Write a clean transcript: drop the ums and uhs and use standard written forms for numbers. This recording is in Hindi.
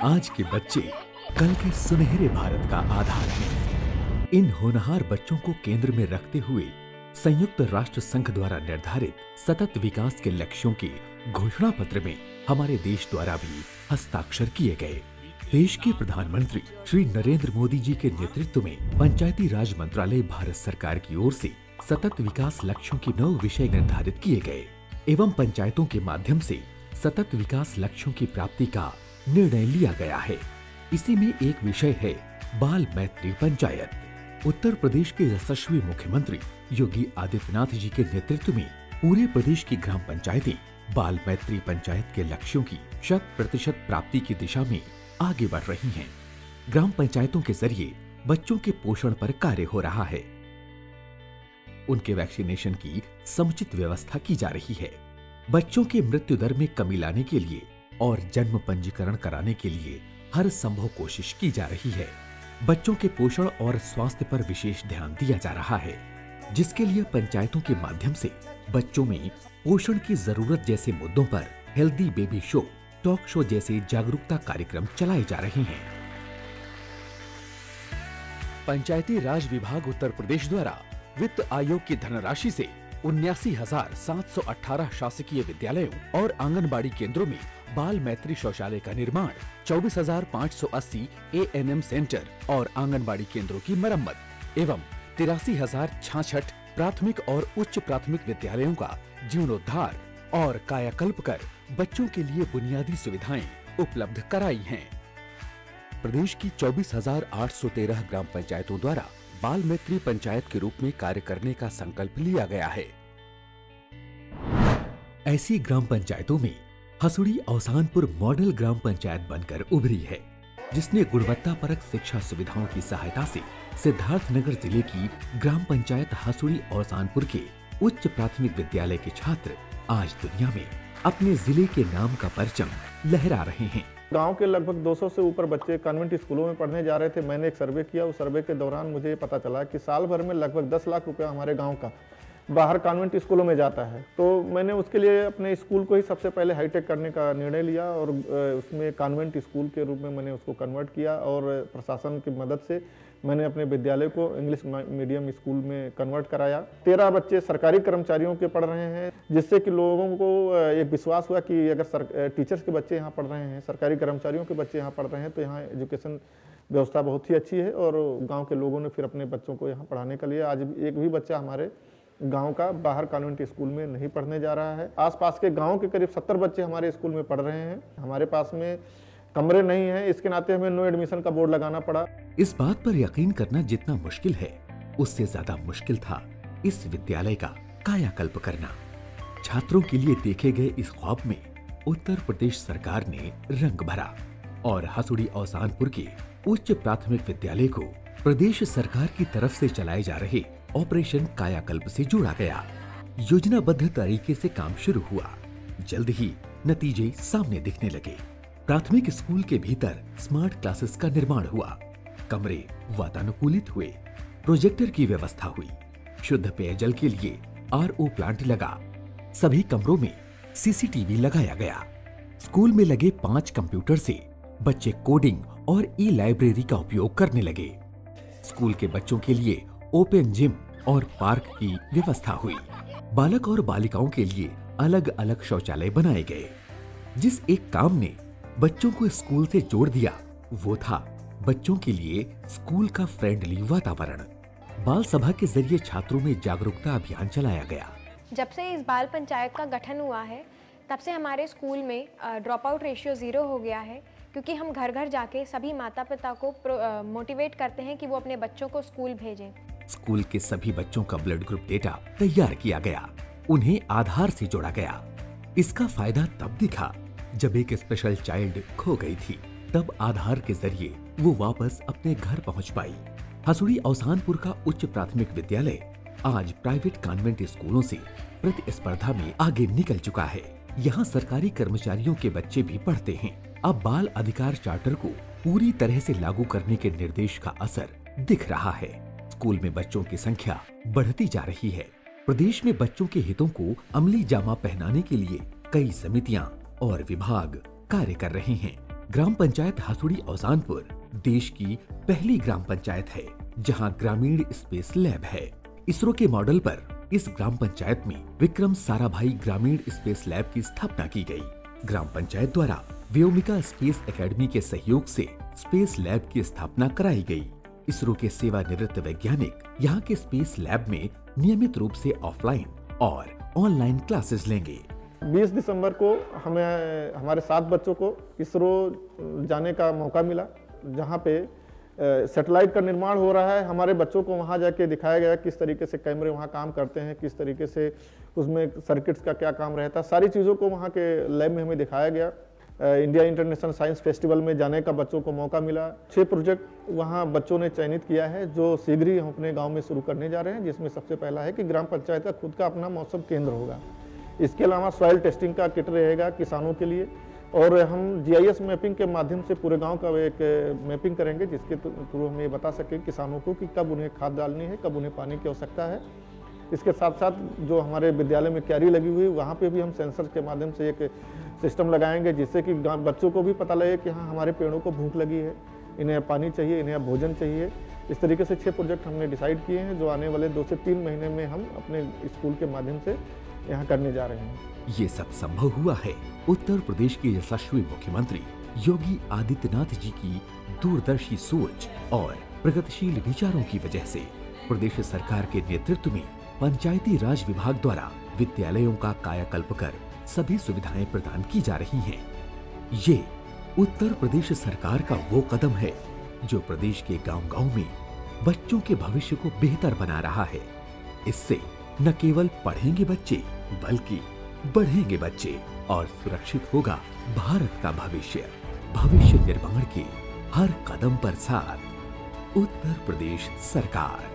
आज के बच्चे कल के सुनहरे भारत का आधार हैं। इन होनहार बच्चों को केंद्र में रखते हुए संयुक्त राष्ट्र संघ द्वारा निर्धारित सतत विकास के लक्ष्यों के घोषणा पत्र में हमारे देश द्वारा भी हस्ताक्षर किए गए। देश के प्रधानमंत्री श्री नरेंद्र मोदी जी के नेतृत्व में पंचायती राज मंत्रालय भारत सरकार की ओर से सतत विकास लक्ष्यों के 9 विषय निर्धारित किए गए एवं पंचायतों के माध्यम से सतत विकास लक्ष्यों की प्राप्ति का निर्णय लिया गया है। इसी में एक विषय है बाल मैत्री पंचायत। उत्तर प्रदेश के यशस्वी मुख्यमंत्री योगी आदित्यनाथ जी के नेतृत्व में पूरे प्रदेश की ग्राम पंचायतें बाल मैत्री पंचायत के लक्ष्यों की 100% प्राप्ति की दिशा में आगे बढ़ रही हैं। ग्राम पंचायतों के जरिए बच्चों के पोषण पर कार्य हो रहा है। उनके वैक्सीनेशन की समुचित व्यवस्था की जा रही है। बच्चों के मृत्यु दर में कमी लाने के लिए और जन्म पंजीकरण कराने के लिए हर संभव कोशिश की जा रही है। बच्चों के पोषण और स्वास्थ्य पर विशेष ध्यान दिया जा रहा है, जिसके लिए पंचायतों के माध्यम से बच्चों में पोषण की जरूरत जैसे मुद्दों पर healthy baby show, talk show जैसे जागरूकता कार्यक्रम चलाए जा रहे हैं। पंचायती राज विभाग उत्तर प्रदेश द्वारा वित्त आयोग की धनराशि से 79,718 शासकीय विद्यालयों और आंगनबाड़ी केंद्रों में बाल मैत्री शौचालय का निर्माण, 24,580 ANM सेंटर और आंगनबाड़ी केंद्रों की मरम्मत एवं 83,066 प्राथमिक और उच्च प्राथमिक विद्यालयों का जीर्णोद्धार और कायाकल्प कर बच्चों के लिए बुनियादी सुविधाएं उपलब्ध कराई हैं। प्रदेश की 24,813 ग्राम पंचायतों द्वारा बाल मैत्री पंचायत के रूप में कार्य करने का संकल्प लिया गया है। ऐसी ग्राम पंचायतों में हसुड़ी औसानपुर मॉडल ग्राम पंचायत बनकर उभरी है, जिसने गुणवत्तापरक शिक्षा सुविधाओं की सहायता से सिद्धार्थनगर जिले की ग्राम पंचायत हसुड़ी औसानपुर के उच्च प्राथमिक विद्यालय के छात्र आज दुनिया में अपने जिले के नाम का परचम लहरा रहे हैं। गांव के लगभग 200 से ऊपर बच्चे कॉन्वेंट स्कूलों में पढ़ने जा रहे थे। मैंने एक सर्वे किया। उस सर्वे के दौरान मुझे पता चला कि साल भर में लगभग 10 लाख रुपया हमारे गांव का बाहर कॉन्वेंट स्कूलों में जाता है। तो मैंने उसके लिए अपने स्कूल को ही सबसे पहले हाईटेक करने का निर्णय लिया और उसमें कॉन्वेंट स्कूल के रूप में मैंने उसको कन्वर्ट किया और प्रशासन की मदद से मैंने अपने विद्यालय को इंग्लिश मीडियम स्कूल में कन्वर्ट कराया। 13 बच्चे सरकारी कर्मचारियों के पढ़ रहे हैं, जिससे कि लोगों को एक विश्वास हुआ कि अगर टीचर्स के बच्चे यहाँ पढ़ रहे हैं, सरकारी कर्मचारियों के बच्चे यहाँ पढ़ रहे हैं, तो यहाँ एजुकेशन व्यवस्था बहुत ही अच्छी है। और गाँव के लोगों ने फिर अपने बच्चों को यहाँ पढ़ाने के लिए, आज एक भी बच्चा हमारे गांव का बाहर कॉन्वेंट स्कूल में नहीं पढ़ने जा रहा है। आसपास के गांव के करीब 70 बच्चे हमारे स्कूल में पढ़ रहे हैं। हमारे पास में कमरे नहीं हैं, इसके नाते हमें नो एडमिशन का बोर्ड लगाना पड़ा। इस बात पर यकीन करना जितना मुश्किल है, उससे ज्यादा मुश्किल था इस विद्यालय का कायाकल्प करना। छात्रों के लिए देखे गए इस ख्वाब में उत्तर प्रदेश सरकार ने रंग भरा और हसुड़ी औसानपुर के उच्च प्राथमिक विद्यालय को प्रदेश सरकार की तरफ से चलाए जा रहे ऑपरेशन कायाकल्प से जोड़ा गया। योजनाबद्ध तरीके से काम शुरू हुआ। जल्द ही नतीजे सामने दिखने लगे। प्राथमिक स्कूल के भीतर स्मार्ट क्लासेस का निर्माण हुआ, कमरे वातानुकूलित हुए, प्रोजेक्टर की व्यवस्था हुई, शुद्ध पेयजल के लिए RO प्लांट लगा, सभी कमरों में CCTV लगाया गया। स्कूल में लगे 5 कंप्यूटर से बच्चे कोडिंग और ई-लाइब्रेरी का उपयोग करने लगे। स्कूल के बच्चों के लिए ओपन जिम और पार्क की व्यवस्था हुई। बालक और बालिकाओं के लिए अलग अलग शौचालय बनाए गए। जिस एक काम ने बच्चों को स्कूल से जोड़ दिया, वो था बच्चों के लिए स्कूल का फ्रेंडली वातावरण। बाल सभा के जरिए छात्रों में जागरूकता अभियान चलाया गया। जब से इस बाल पंचायत का गठन हुआ है, तब से हमारे स्कूल में ड्रॉप आउट रेशियो 0 हो गया है, क्योंकि हम घर घर जाके सभी माता पिता को मोटिवेट करते हैं कि वो अपने बच्चों को स्कूल भेजें। स्कूल के सभी बच्चों का ब्लड ग्रुप डेटा तैयार किया गया, उन्हें आधार से जोड़ा गया। इसका फायदा तब दिखा जब एक स्पेशल चाइल्ड खो गई थी, तब आधार के जरिए वो वापस अपने घर पहुंच पाई। हसुड़ी औसानपुर का उच्च प्राथमिक विद्यालय आज प्राइवेट कॉन्वेंट स्कूलों से प्रतिस्पर्धा में आगे निकल चुका है। यहाँ सरकारी कर्मचारियों के बच्चे भी पढ़ते हैं। अब बाल अधिकार चार्टर को पूरी तरह से लागू करने के निर्देश का असर दिख रहा है। स्कूल में बच्चों की संख्या बढ़ती जा रही है। प्रदेश में बच्चों के हितों को अमली जामा पहनाने के लिए कई समितियां और विभाग कार्य कर रहे हैं। ग्राम पंचायत हसुड़ी औजानपुर देश की पहली ग्राम पंचायत है जहां ग्रामीण स्पेस लैब है। इसरो के मॉडल पर इस ग्राम पंचायत में विक्रम साराभाई ग्रामीण स्पेस लैब की स्थापना की गई। ग्राम पंचायत द्वारा व्योमिका स्पेस एकेडमी के सहयोग से स्पेस लैब की स्थापना कराई गई। इसरो के सेवानिवृत्त वैज्ञानिक यहाँ के स्पेस लैब में नियमित रूप से ऑफलाइन और ऑनलाइन क्लासेस लेंगे। 20 दिसंबर को हमें हमारे 7 बच्चों को इसरो जाने का मौका मिला, जहाँ पे सैटेलाइट का निर्माण हो रहा है। हमारे बच्चों को वहाँ जाके दिखाया गया किस तरीके से कैमरे वहाँ काम करते हैं, किस तरीके से उसमें सर्किट्स का क्या काम रहता है, सारी चीज़ों को वहाँ के लैब में हमें दिखाया गया। इंडिया इंटरनेशनल साइंस फेस्टिवल में जाने का बच्चों को मौका मिला। 6 प्रोजेक्ट वहाँ बच्चों ने चयनित किया है जो शीघ्र ही हम अपने गाँव में शुरू करने जा रहे हैं, जिसमें सबसे पहला है कि ग्राम पंचायत का खुद का अपना मौसम केंद्र होगा। इसके अलावा सॉइल टेस्टिंग का किट रहेगा किसानों के लिए, और हम GIS मैपिंग के माध्यम से पूरे गांव का एक मैपिंग करेंगे, जिसके थ्रू हम ये बता सकें किसानों को कि कब उन्हें खाद डालनी है, कब उन्हें पानी की आवश्यकता है। इसके साथ साथ जो हमारे विद्यालय में क्यारी लगी हुई, वहाँ पे भी हम सेंसर के माध्यम से एक सिस्टम लगाएंगे, जिससे कि बच्चों को भी पता लगे कि हाँ, हमारे पेड़ों को भूख लगी है, इन्हें पानी चाहिए, इन्हें भोजन चाहिए। इस तरीके से 6 प्रोजेक्ट हमने डिसाइड किए हैं, जो आने वाले 2 से 3 महीने में हम अपने स्कूल के माध्यम से यहाँ करने जा रहे हैं। ये सब संभव हुआ है उत्तर प्रदेश के यशस्वी मुख्यमंत्री योगी आदित्यनाथ जी की दूरदर्शी सोच और प्रगतिशील विचारों की वजह से। प्रदेश सरकार के नेतृत्व में पंचायती राज विभाग द्वारा विद्यालयों का कायाकल्प कर सभी सुविधाएं प्रदान की जा रही हैं। ये उत्तर प्रदेश सरकार का वो कदम है जो प्रदेश के गांव-गांव में बच्चों के भविष्य को बेहतर बना रहा है। इससे न केवल पढ़ेंगे बच्चे बल्कि बढ़ेंगे बच्चे और सुरक्षित होगा भारत का भविष्य। भविष्य निर्माण के हर कदम पर साथ उत्तर प्रदेश सरकार।